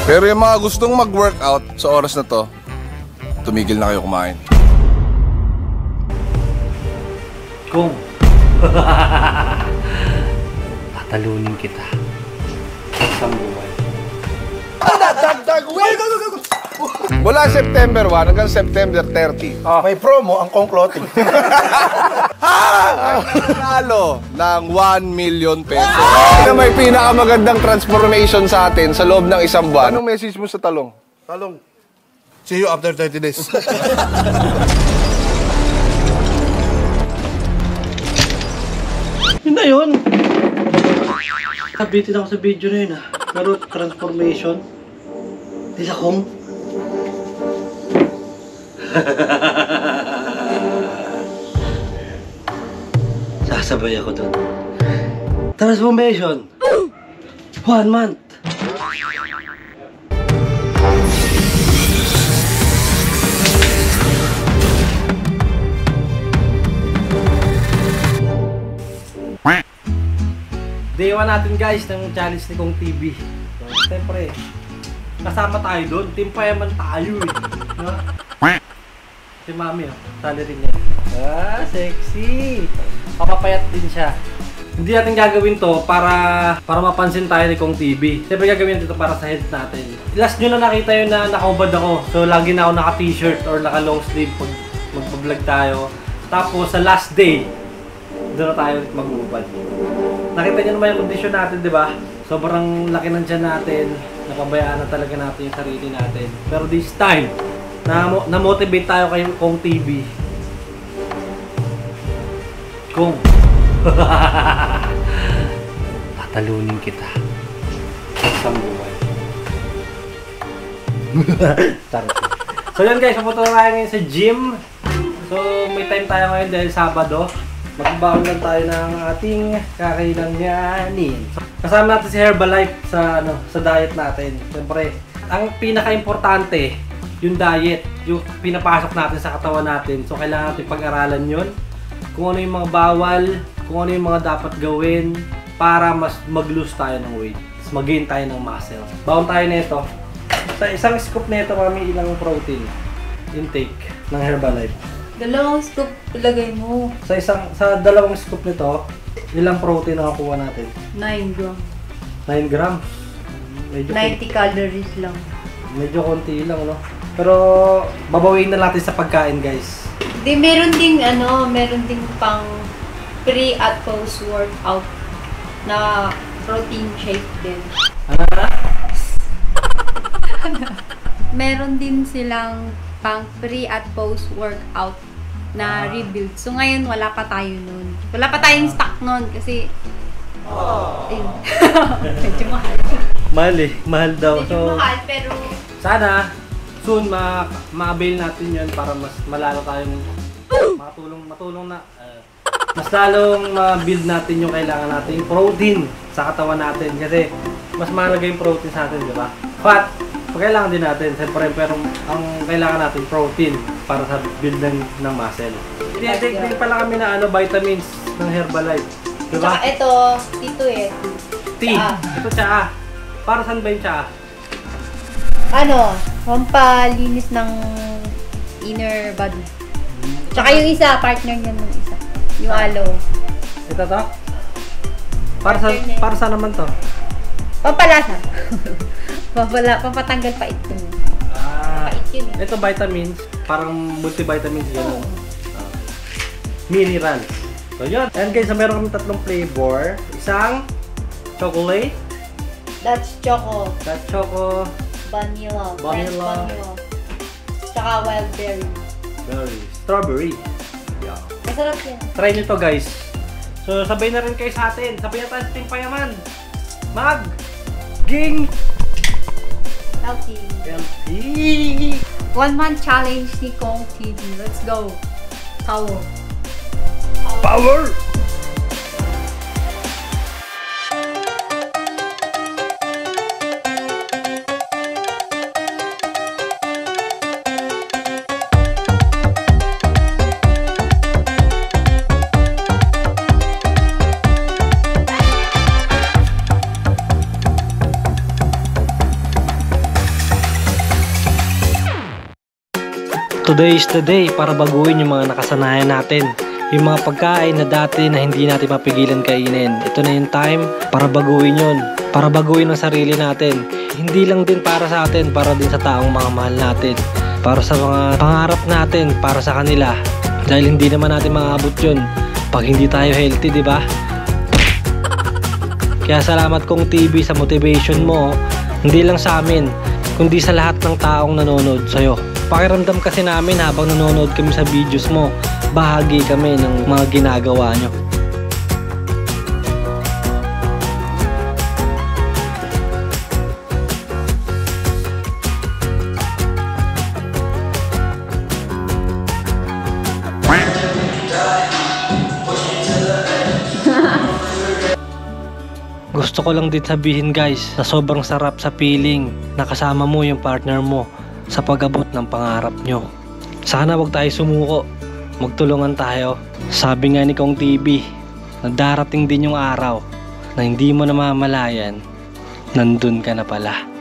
Pero yung mga gustong mag-workout sa oras na to, tumigil na kayo kumain. Kung tatalunin kita sa isang buhay. Mula September 1 hanggang September 30. May promo ang Kong Clothing. Nalo ng 1 million pesos. Na may pinakamagandang transformation sa atin sa loob ng isang buwan. Anong message mo sa talong? Talong. See you after 30 days. Yun na yun. Kabitin ako sa video na yun ah. Pero transformation. Nila kong. Sasabay ako dun. Transformation. 1 month. Day 1 natin guys ng challenge ni Kong TV. So, siyempre, kasama tayo doon. Team Payaman tayo eh. No? Si Mami oh, tali rin niya. Ah, sexy! Papapayat din siya. Hindi natin gagawin to para mapansin tayo ni Kong TV. Siyempre gagawin natin to para sa health natin. Last nyo na nakita yun na nakaubad ako. So lagi na ako naka-t-shirt or naka-long sleeve pag magpa-vlog tayo. Tapos sa last day, doon na tayo mag-uubad. Nakita nyo naman yung kondisyon natin, di ba? Sobrang laki ng tiyan natin. Napabayaan na talaga natin yung sarili natin. Pero this time, na-motivate tayo kay Kong TV. Kung tatalunin kita sa isang buhay. So yun guys, papunta na tayo ngayon sa gym. So may time tayo ngayon dahil Sabado. Magbabaon lang tayo ng ating kakailanganin. Kasama natin si Herbalife sa diet natin. Siyempre, ang pinaka-importante, yung diet, yung pinapasok natin sa katawan natin. So kailangan natin pag-aralan yun. Kung ano yung mga bawal, kung ano yung mga dapat gawin para mas mag-lose tayo ng weight. Mas mag-gain tayo ng muscle. Baon tayo nito. Sa isang scoop nito, Mami, ilang protein intake ng Herbalife? 2 scoop ilagay mo. Sa 2 scoop nito, ilang protein ang nakuha natin? 9 grams. 9 grams. Medyo 90 calories lang. Medyo konti lang, no? Pero babawiin na natin sa pagkain, guys. Di, meron ding pang pre at post workout na protein shake din. Meron din silang pang pre at post workout na rebuild. So ngayon wala pa tayo nun. Wala pa tayong stock nun kasi ayun. Medyo mahal. Mahal daw. Medyo mahal pero sana soon ma-avail natin 'yan para mas malalo tayong matulong na mas lalong ma-build natin yung kailangan nating protein sa katawan natin kasi mas mahalaga yung protein sa atin, di ba? Fat, kailangan din natin, siyempre, pero ang kailangan natin protein para sa build ng muscle. Tinatake din pala kami na vitamins ng Herbalife, di ba? saka ito, tito eh. Tea. Ito tsaa. Para saan ba yung tsaa? Pampalinis ng inner body. Tsaka yung isa, partner niya ng isa. Yung aloe. Ito to? Para saan naman to? Pampalasa. Pampatanggal pa ito. Pait yun eh. Ito vitamins, parang multivitamins yun. Minerals. So yun. And guys, meron kami 3 flavor. Isang chocolate. That's choco. That's choco. Vanilla. Vanilla. Tsaka wild berry. Berry. Strawberry. Yeah. Masarap yan. Try nyo to guys. So sabay na rin kayo sa atin. Sabay na tayo sa Team Payaman. Ging! Healthy. Healthy! 1 month challenge ni Kong TV. Let's go. Power. Power! Today is the day para baguhin yung mga nakasanayan natin. Yung mga pagkain na dati na hindi natin mapigilan kainin. Ito na yung time para baguhin yun. Para baguhin ang sarili natin. Hindi lang din para sa atin, para din sa taong mga mahal natin. Para sa mga pangarap natin, para sa kanila. Dahil hindi naman natin maaabot yun pag hindi tayo healthy, di ba? Kaya salamat Kong TV sa motivation mo. Hindi lang sa amin, kundi sa lahat ng taong nanonood sa'yo. Pakiramdam kasi namin habang nanonood kami sa videos mo, bahagi kami ng mga ginagawa nyo. Gusto ko lang din sabihin guys, na sobrang sarap sa feeling na kasama mo yung partner mo sa pag-abot ng pangarap nyo. Sana wag tayo sumuko, magtulungan tayo. Sabi nga ni Kong TV, na darating din yung araw na hindi mo namamalayan, nandun ka na pala.